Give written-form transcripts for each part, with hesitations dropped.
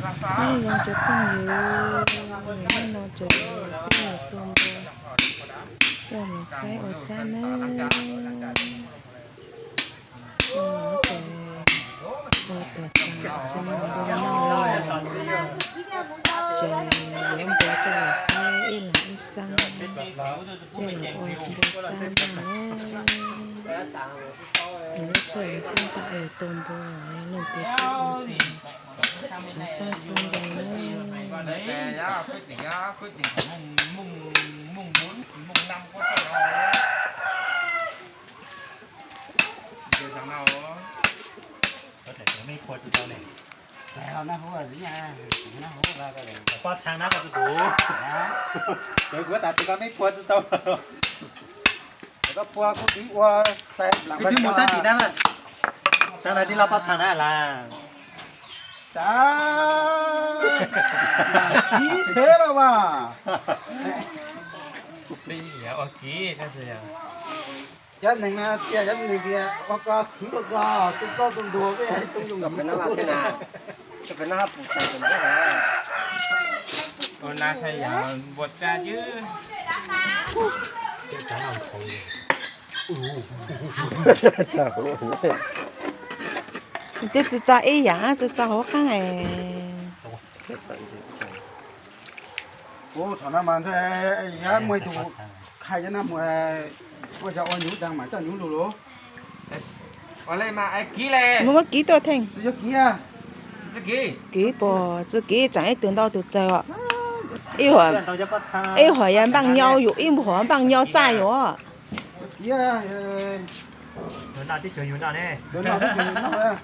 Nó lo cho con nhiều, nó lo cho nhiều tôm bò, cho mình phải ở cha nữa, nó về, ở từ từ cho mình bò nó trời những bữa cho là phải yên lặng sang, cho là ôi bữa cha nữa. Nếu trời không tại tôm bò nên tiết kiệm nó trong đời nữa. Đấy, quyết định mùng 4, mùng 5 có thể rồi. Giờ tháng nào có thểไม่ควรจะเอาเลยแล้วนะเพราะว่าสิเนี่ยนะเพราะว่าก็เลยพอช้างนะก็จะดูเดี๋ยวกูตัดตัวไม่ควรจะต้องแล้วก็พวกกูดีว่าแต่หลังไปที่หมู่ซ่าจีนั่นน่ะช้างไหนที่เราพอช้างนั่นล่ะจ้าดีเท่แล้วว่ะ đi hiểu ở ký cái gì à chết này nè chết này kia có khử có tôi có tôi đùa với tôi dùng gặp nó là thế nào cái nó hấp phụ thành cái này còn là thầy giờ vượt ra chứ Thế chỉ cho ý giả, chỉ cho hổ khăn này. ô thằng nào mà thế giá mười tụ khai cho nó mười ôi cho ôi nhú đang mà cho nhú lù lù ở đây mà ai ký lên Muốn ký tôi thành. cho kia cái ký Ký bò, chỉ ký chẳng ai tưởng đâu được chơi ạ. Ý hỏi em bằng nhau, dụ im hỏi bằng nhau chạy rồi. kia Nó nào tí chờ nhiều nào nè. đứa nào cũng chịu nó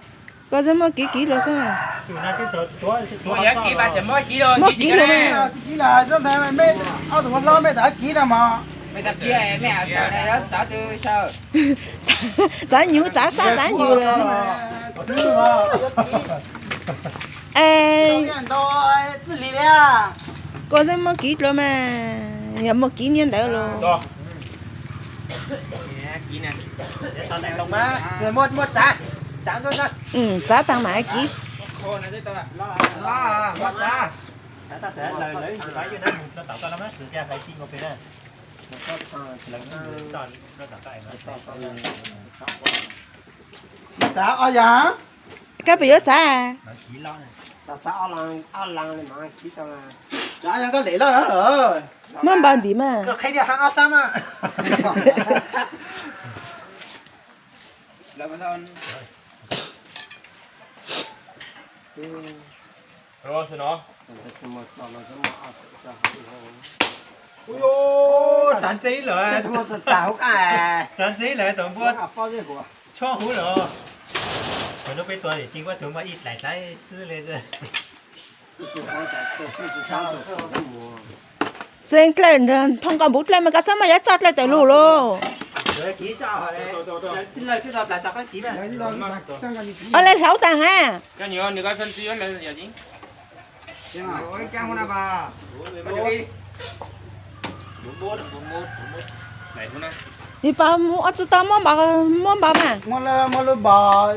Có gì mà ký rồi sao? Chịu nào tí chờ tôi giá ký 3.1 ký rồi Mất ký rồi mà. ký là cho thầy mày mê ao tụi lo mê đã ký nào mà mày đặt kia mẹ chờ này đó trả từ sao Trả nhiều, trả xa, trả nhiều rồi. Ê, có gì mà ký rồi mà. Em mà ký nhiên đấy luôn. rồi ký nè Tao này lông má. rồi một trả cho ra Ừ, trả tăng mãi ký. khô này đấy tao lo mất ra Ta sẽ lời lấy cái cho nó tạo ra nó mất được ra phải chi một cái này. Lần tròn nó tạo cái nó. trả ở giá Cái bây giờ trả à? Nó chỉ lo này. trả ao lăng này mà ký tao là trả cho có lẽ đó rồi Mất bao điểm mà. khai đi hàng ao sam à là mà sao rồi xin nó Ôi ô, chán giấy rồi. tạo cái Chán giấy rồi tổng buôn. bao nhiêu của Cho hú rồi. Rồi nó bên tôi để chính quá thường mà ít lại trái sư lên rồi. Sen lên thông qua bút lên mà cái sao mà giá chót lại tới lù luôn. rồi ký cho rồi lời cái dập lại cho cái ký này Ở lên 6 tầng à? cho nhiều người coi sân tiêu là giờ gì ôi cam nào bà bốn này xuống đây Thì bà mua ở chỗ tao mua bà mà. mua là bà